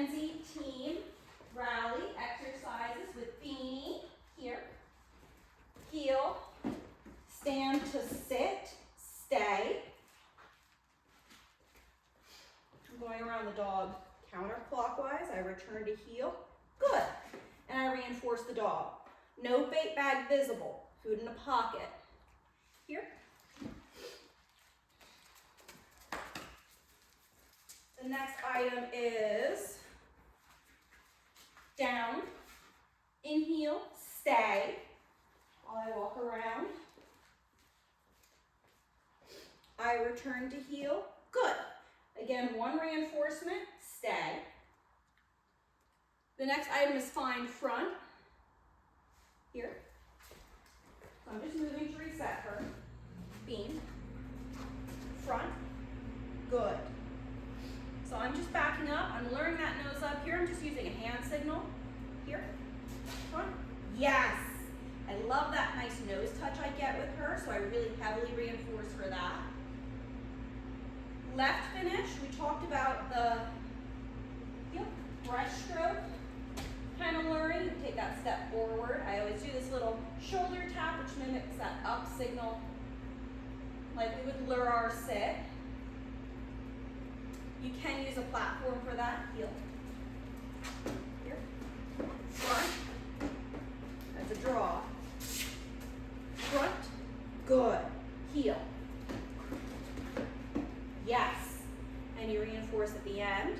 Fenzi team rally exercises with Beanie. Here. Heel. Stand to sit. Stay. I'm going around the dog counterclockwise. I return to heel. Good. And I reinforce the dog. No bait bag visible. Food in a pocket. Here. The next item is down, in heel, stay, while I walk around. I return to heel, good. Again, one reinforcement, stay. The next item is find front, here. So I'm just moving to reset her. Beam, front, good. So I'm just backing up, I'm luring that nose up here, I'm just using a hand signal. Here, front, yes. I love that nice nose touch I get with her, so I really heavily reinforce for that. Left finish, we talked about the breaststroke, kind of luring, take that step forward. I always do this little shoulder tap, which mimics that up signal, like we would lure our sit. You can use a platform for that, heel. Here, front, that's a draw. Front, good, heel. Yes, and you reinforce at the end.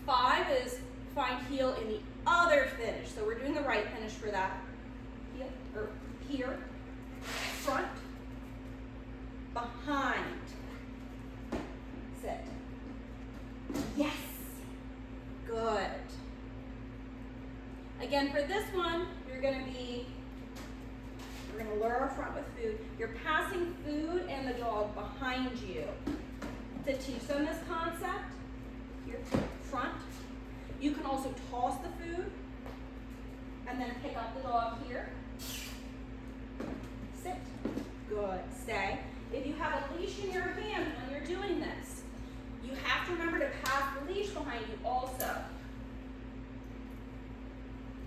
5 is find heel in the other finish. So we're doing the right finish for that. Heel, or here, front, behind, sit. Yes, good. Again, for this one, we're gonna lure our front with food. You're passing food and the dog behind you. To teach them this concept, here, front. You can also toss the food and then pick up the dog here. Sit, good, stay. If you have a leash in your hand when you're doing this, you have to remember to pass the leash behind you also.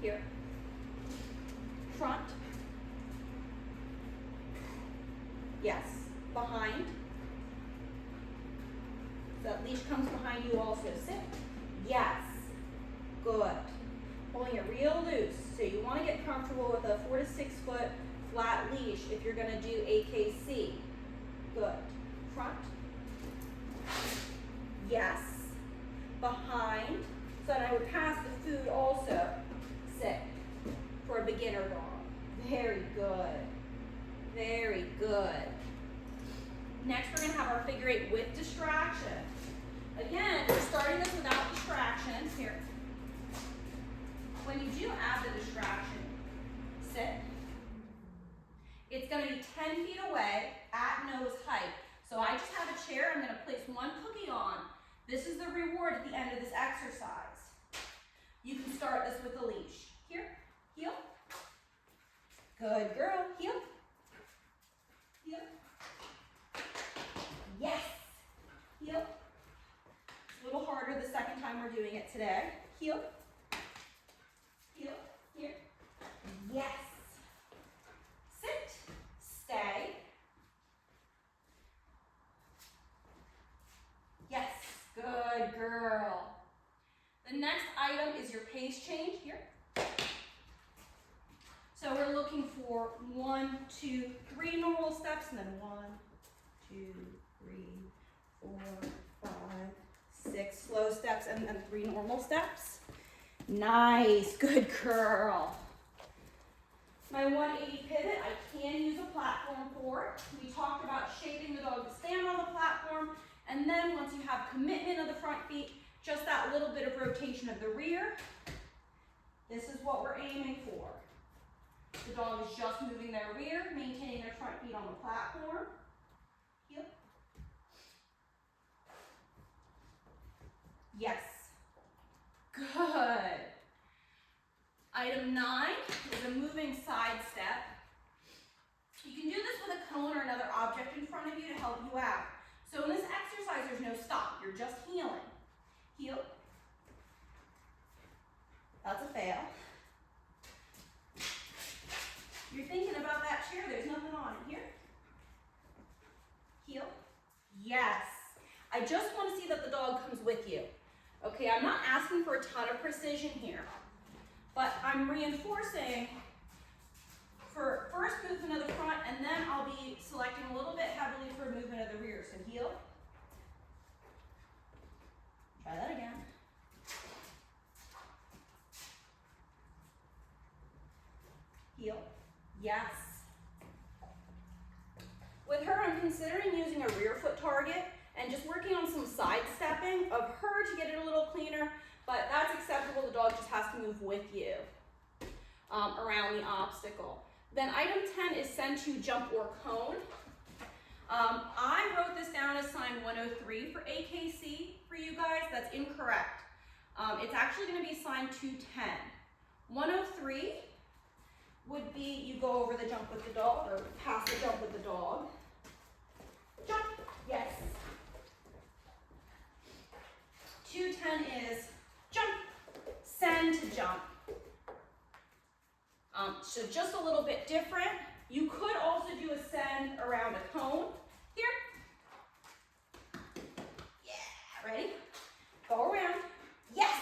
Here, front, yes, behind. That leash comes behind you also. Sit, yes, good. Pulling it real loose. So you want to get comfortable with a 4 to 6 foot flat leash if you're going to do AKC. Good. Front, yes, behind. So then I would pass the food also. Sit for a beginner dog. Very good. Very good. Next, we're going to have our figure 8 with distraction. Again, we're starting this without distraction. Here. When you do add the distraction, sit. It's going to be 10 feet away at nose height. So I just have a chair. I'm going to place one cookie on. This is the reward at the end of this exercise. You can start this with a leash. Here, heel. Good girl, heel. Heel. Yes. Heel. It's a little harder the second time we're doing it today. Heel. Heel. Here. Yes. Sit. Stay. Yes. Good girl. The next item is your pace change. Here. So we're looking for 1, 2, 3 normal steps, and then 1, 2, 3, 4, 5, 6 slow steps, and then 3 normal steps. Nice, good girl. My 180 pivot, I can use a platform for. We talked about shaping the dog to stand on the platform, and then once you have commitment of the front feet, just that little bit of rotation of the rear. This is what we're aiming for. The dog is just moving their rear, maintaining their front feet on the platform. Heel. Yes. Good. Item 9 is a moving side step. You can do this with a cone or another object in front of you to help you out. So in this exercise, there's no stop. You're just heeling. heel. That's a fail. You're thinking about that chair, there's nothing on it. Here. Heel. Yes. I just want to see that the dog comes with you. Okay, I'm not asking for a ton of precision here, but I'm reinforcing for first movement of the front, and then I'll be selecting a little bit heavily for movement of the rear. So heel. Try that again. Heel. Yes. With her, I'm considering using a rear foot target and just working on some sidestepping of her to get it a little cleaner, but that's acceptable. The dog just has to move with you around the obstacle. Then item 10 is send to jump or cone. I wrote this down as sign 103 for AKC for you guys. That's incorrect. It's actually going to be sign 210. 103 would be you go over the jump with the dog, or past the jump with the dog. Jump, yes. 210 is jump, send to jump. So just a little bit different. You could also do a send around a cone. Here. Yeah, ready? Go around. Yes.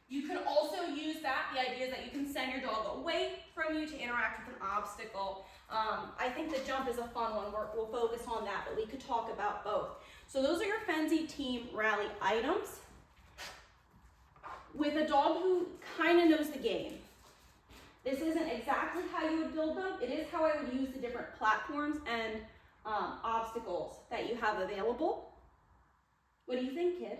You can also use that. The idea is that you can send your dog away from you to interact with an obstacle. I think the jump is a fun one. We'll focus on that, but we could talk about both. So those are your Fenzi team rally items. With a dog who kind of knows the game. This isn't exactly how you would build them. It is how I would use the different platforms and obstacles that you have available. What do you think, kid?